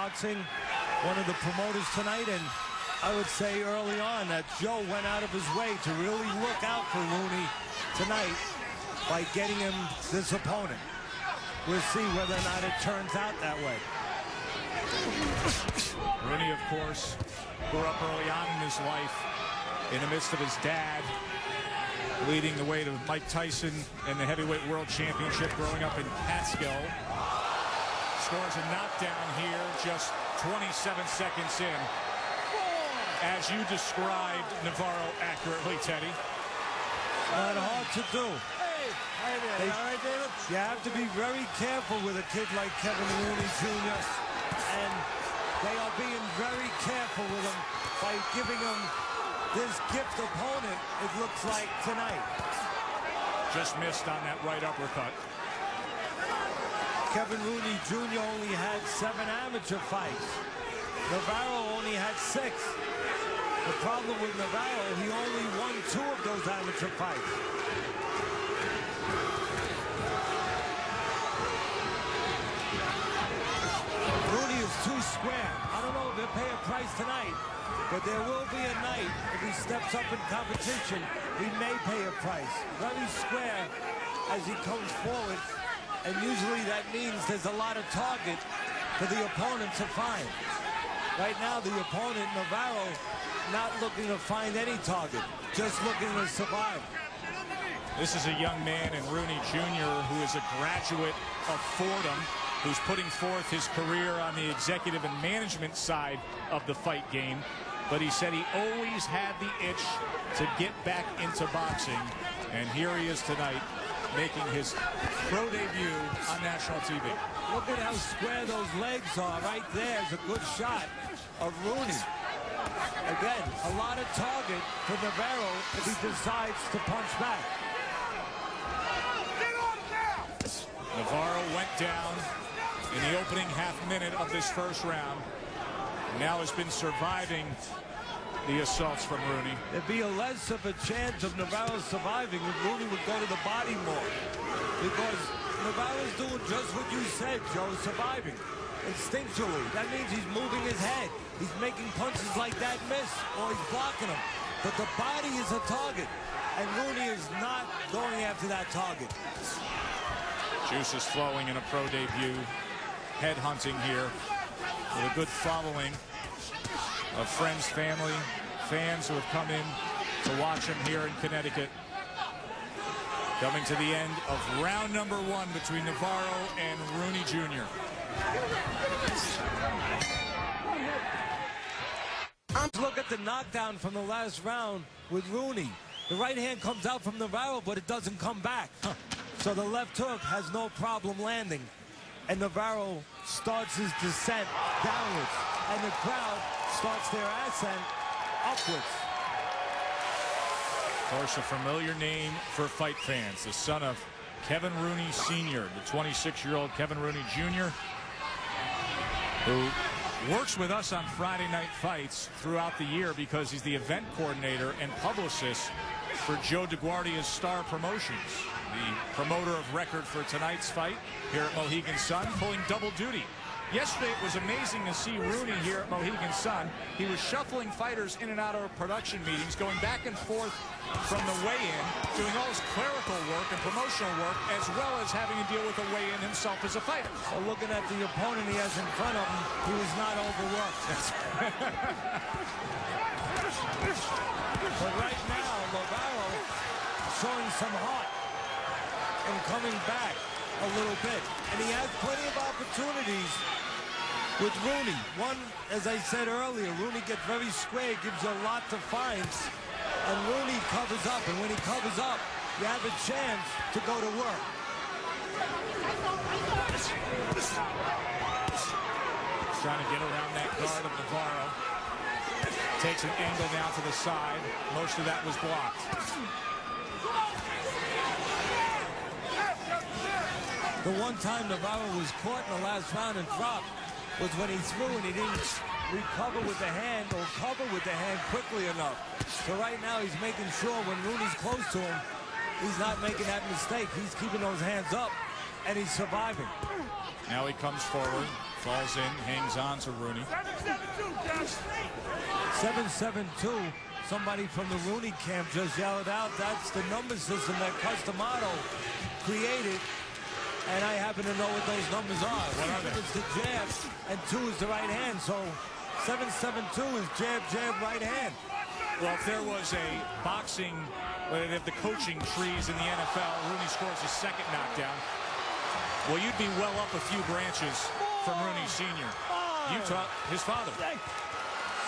boxing, one of the promoters tonight, and I would say early on that Joe went out of his way to really look out for Rooney tonight by getting him this opponent. We'll see whether or not it turns out that way. Rooney, of course, grew up early on in his life in the midst of his dad leading the way to Mike Tyson and the heavyweight world championship growing up in Catskill. Scores a knockdown here just 27 seconds in. As you described Navarro accurately, Teddy. Not hard to do. You have to be very careful with a kid like Kevin Rooney Jr. And they are being very careful with him by giving him this gift opponent, it looks like, tonight. Just missed on that right uppercut. Kevin Rooney Jr. only had 7 amateur fights. Navarro only had 6. The problem with Navarro, he only won 2 of those amateur fights. Rooney is too square. I don't know if he'll pay a price tonight, but there will be a night if he steps up in competition, he may pay a price. Very square as he comes forward, and usually that means there's a lot of target for the opponent to find. Right now, the opponent, Navarro, not looking to find any target, just looking to survive. This is a young man in Rooney Jr. who is a graduate of Fordham, who's putting forth his career on the executive and management side of the fight game. But he said he always had the itch to get back into boxing. And here he is tonight, making his pro debut on national TV. Look at how square those legs are. Right there is a good shot of Rooney. Again, a lot of target for Navarro if he decides to punch back. Navarro went down in the opening half minute of this first round. Now has been surviving the assaults from Rooney. There'd be a less of a chance of Navarro surviving if Rooney would go to the body more. Because Navarro's doing just what you said, Joe, surviving. Instinctually. That means he's moving his head. He's making punches like that miss, or he's blocking them. But the body is a target, and Rooney is not going after that target. Juice is flowing in a pro debut. Head hunting here with a good following of friends, family, fans who have come in to watch him here in Connecticut. Coming to the end of round number 1 between Navarro and Rooney Jr. Look at the knockdown from the last round with Rooney. The right hand comes out from Navarro, but it doesn't come back. So the left hook has no problem landing. And Navarro starts his descent downwards. And the crowd starts their ascent upwards. Of course, a familiar name for fight fans. The son of Kevin Rooney Sr., the 26-year-old Kevin Rooney Jr., who works with us on Friday Night Fights throughout the year because he's the event coordinator and publicist for Joe DeGuardia's Star Promotions, the promoter of record for tonight's fight here at Mohegan Sun, pulling double duty. Yesterday, it was amazing to see Rooney here at Mohegan Sun. He was shuffling fighters in and out of production meetings, going back and forth from the weigh-in, doing all his clerical work and promotional work, as well as having to deal with the weigh-in himself as a fighter. So looking at the opponent he has in front of him, he was not overworked. But right now, Navarro showing some heart and coming back a little bit. And he has plenty of opportunities with Rooney. One, as I said earlier, Rooney gets very square, gives you a lot to find. And Rooney covers up. And when he covers up, you have a chance to go to work. Trying to get around that guard of Navarro. Takes an angle now to the side. Most of that was blocked. The one time Navarro was caught in the last round and dropped was when he threw and he didn't recover with the hand or cover with the hand quickly enough. So right now he's making sure when Rooney's close to him, he's not making that mistake. He's keeping those hands up and he's surviving. Now he comes forward, Falls in, hangs on to Rooney. 7-7-2. Somebody from the Rooney camp just yelled out, that's the number system that Customato created. And I happen to know what those numbers are. What are they? It's the jab, and 2 is the right hand. So 7-7-2 is jab, jab, right hand. Well, if there was a boxing, if the coaching trees in the NFL, Rooney scores his second knockdown, well, you'd be well up a few branches from Rooney Sr. You taught his father. 6,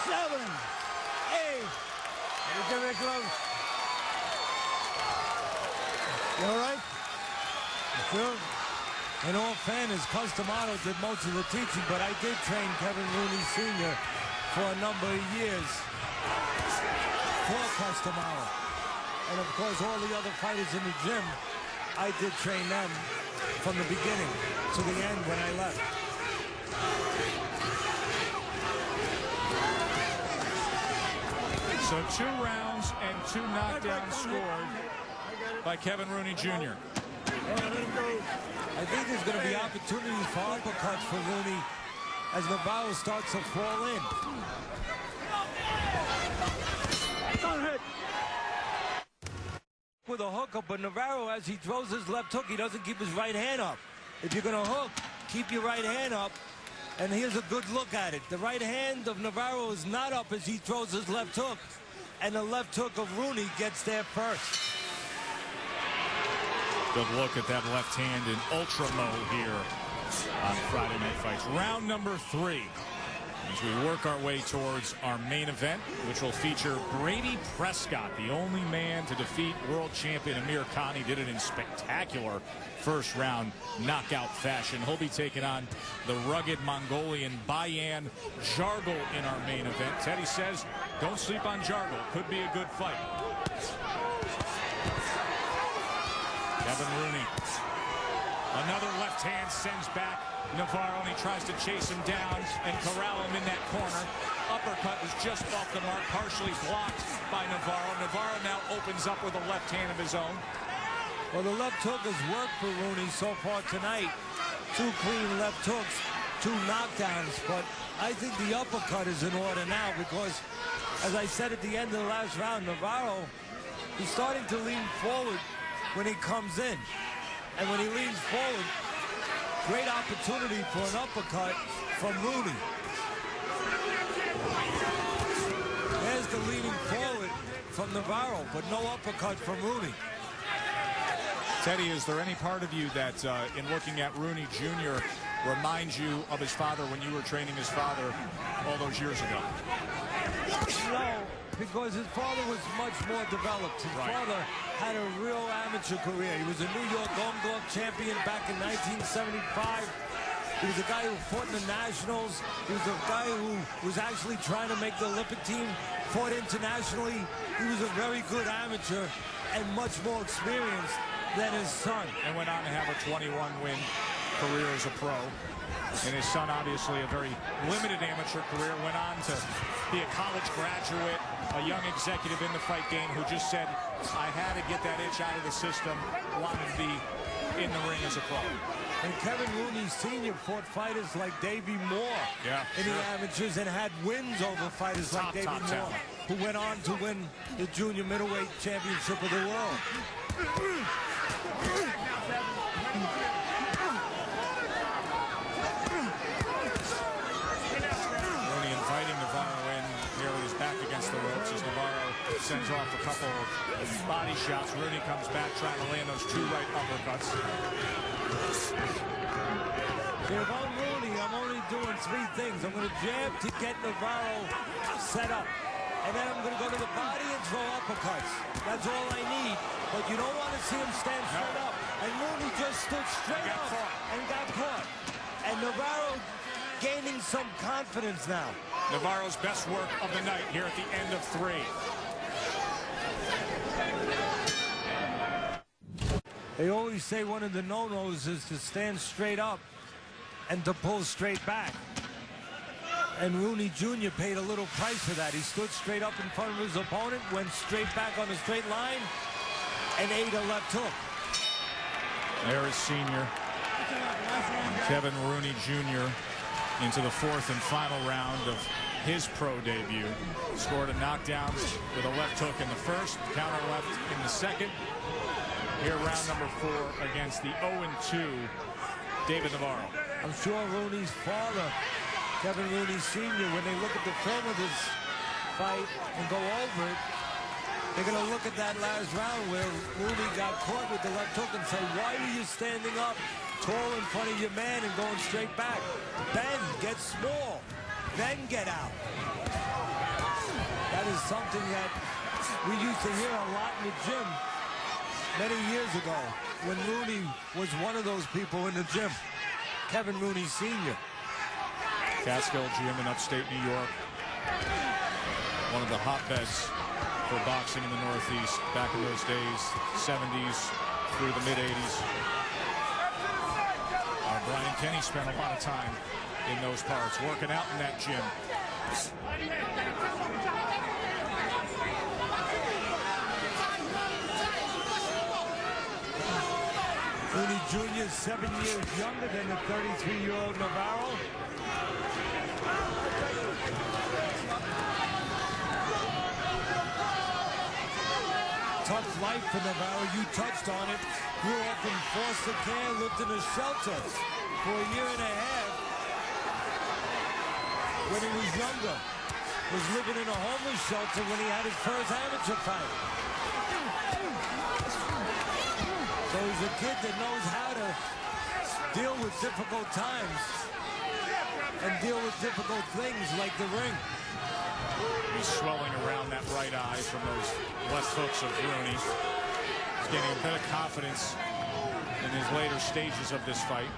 7, 8. Very close. You all right? Sure. In all fairness, Customato did most of the teaching, but I did train Kevin Rooney Sr. for a number of years for Customato. And of course, all the other fighters in the gym, I did train them from the beginning to the end when I left. So 2 rounds and 2 knockdowns scored by Kevin Rooney Jr. I think there's going to be opportunities for uppercuts for Rooney as Navarro starts to fall in. With a hook up, but Navarro, as he throws his left hook, he doesn't keep his right hand up. If you're going to hook, keep your right hand up. And here's a good look at it. The right hand of Navarro is not up as he throws his left hook. And the left hook of Rooney gets there first. Good look at that left hand in ultra mode here on Friday Night Fights. Round number 3 as we work our way towards our main event, which will feature Brady Prescott, the only man to defeat world champion Amir Khan. He did it in spectacular first round knockout fashion. He'll be taking on the rugged Mongolian Bayan Jargel in our main event. Teddy says, don't sleep on Jargel. Could be a good fight. Kevin Rooney. Another left hand sends back Navarro, and he tries to chase him down and corral him in that corner. Uppercut was just off the mark, partially blocked by Navarro. Navarro now opens up with a left hand of his own. Well, the left hook has worked for Rooney so far tonight. 2 clean left hooks, 2 knockdowns, but I think the uppercut is in order now because, as I said at the end of the last round, Navarro is starting to lean forward when he comes in. And when he leans forward, great opportunity for an uppercut from Rooney. There's the leaning forward from Navarro, but no uppercut from Rooney. Teddy, is there any part of you that, in looking at Rooney Jr., reminds you of his father when you were training his father all those years ago? No, because his father was much more developed. His father had a real amateur career. He was a New York Gold Glove champion back in 1975. He was a guy who fought in the Nationals. He was a guy who was actually trying to make the Olympic team, fought internationally. He was a very good amateur and much more experienced than his son. And went on to have a 21-win career as a pro. And his son, obviously, a very limited amateur career, went on to be a college graduate, a young executive in the fight game who just said, I had to get that itch out of the system, wanted to be in the ring as a pro. And Kevin Rooney Sr. fought fighters like Davey Moore in the amateurs and had wins over fighters like Davey Moore, who went on to win the junior middleweight championship of the world. Rooney inviting Navarro in. Nearly his back against the ropes as Navarro sends off a couple of body shots. Rooney comes back trying to land those 2 right uppercuts. If I'm Rooney, I'm only doing 3 things. I'm going to jab to get Navarro set up. And then I'm going to go to the body and throw uppercuts. That's all I need. But you don't want to see him stand straight up. And Rooney just stood straight up and got caught. And Navarro gaining some confidence now. Navarro's best work of the night here at the end of 3. They always say one of the no-nos is to stand straight up and to pull straight back. And Rooney Jr. paid a little price for that. He stood straight up in front of his opponent, went straight back on a straight line, and ate a left hook. There is senior Kevin Rooney Jr. into the fourth and final round of his pro debut. Scored a knockdown with a left hook in the first, counter left in the second. Here, round number 4 against the 0-2 David Navarro. I'm sure Rooney's father, Kevin Rooney Sr., when they look at the film of this fight and go over it, they're going to look at that last round where Rooney got caught with the left hook and say, why are you standing up tall in front of your man and going straight back? Bend, get small, then get out. That is something that we used to hear a lot in the gym many years ago when Rooney was one of those people in the gym. Kevin Rooney Sr. Catskill Gym in upstate New York. One of the hotbeds for boxing in the Northeast back in those days, 70s through the mid-80s. Brian Kenny spent a lot of time in those parts, working out in that gym. Rooney Jr. 7 years younger than the 33-year-old Navarro. Tough life for Navarro. You touched on it. Grew up in foster care, lived in a shelter for a year and a half when he was younger. Was living in a homeless shelter when he had his first amateur fight. So he's a kid that knows how to deal with difficult times and deal with difficult things like the ring. He's swelling around that right eye from those left hooks of Rooney. He's getting a bit of confidence in his later stages of this fight.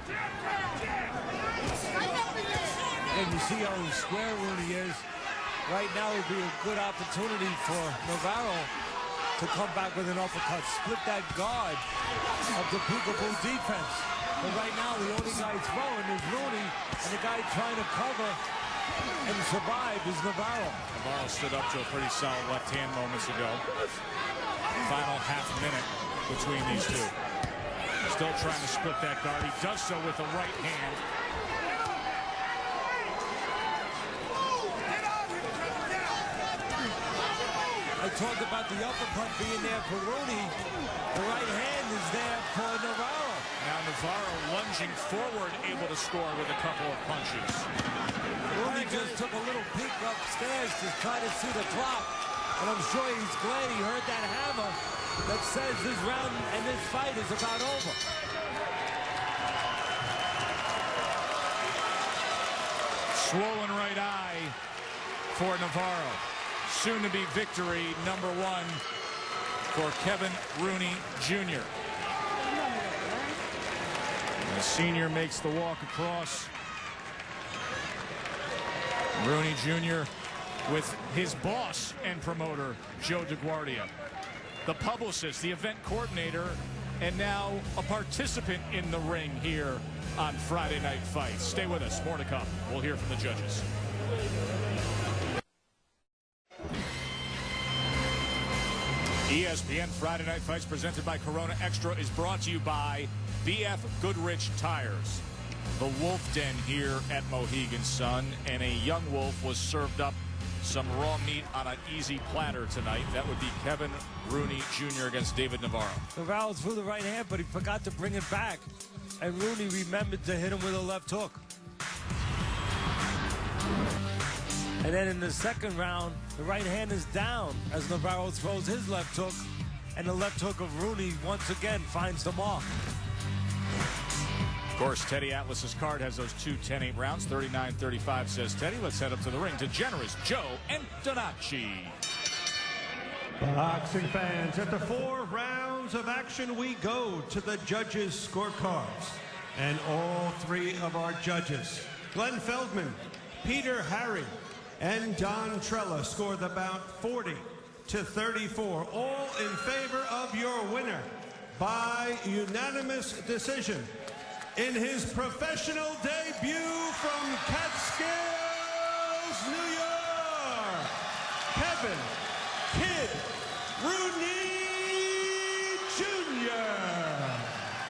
And you see how square Rooney is. Right now would be a good opportunity for Navarro to come back with an uppercut, split that guard of the peekaboo defense. But right now, the only guy throwing is Rooney, and the guy trying to cover and survive is Navarro. Navarro stood up to a pretty solid left hand moments ago. Final half minute between these two. Still trying to split that guard. He does so with the right hand. I talked about the uppercut being there for Rooney. The right hand is there for Navarro. Now Navarro lunging forward, able to score with a couple of punches. Rooney just took a little peek upstairs to try to see the clock. And I'm sure he's glad he heard that hammer that says this round and this fight is about over. Swollen right eye for Navarro. Soon to be victory number 1 for Kevin Rooney Jr. The senior makes the walk across. Rooney Jr. with his boss and promoter, Joe DeGuardia. The publicist, the event coordinator, and now a participant in the ring here on Friday Night Fights. Stay with us. More to come. We'll hear from the judges. ESPN Friday Night Fights presented by Corona Extra is brought to you by BF Goodrich Tires. The Wolf Den here at Mohegan Sun, and a young wolf was served up some raw meat on an easy platter tonight. That would be Kevin Rooney Jr. against David Navarro. Navarro threw the right hand, but he forgot to bring it back. And Rooney remembered to hit him with a left hook. And then in the second round, the right hand is down as Navarro throws his left hook. And the left hook of Rooney once again finds the mark. Of course, Teddy Atlas's card has those two 10-8 rounds. 39-35 says Teddy. Let's head up to the ring to Generous Joe Antonacci. Boxing fans, after 4 rounds of action, we go to the judges' scorecards. And all 3 of our judges, Glenn Feldman, Peter Harry, and Don Trella, scored the bout 40-34, all in favor of your winner by unanimous decision. In his professional debut from Catskills, New York, Kevin "Kid" Rooney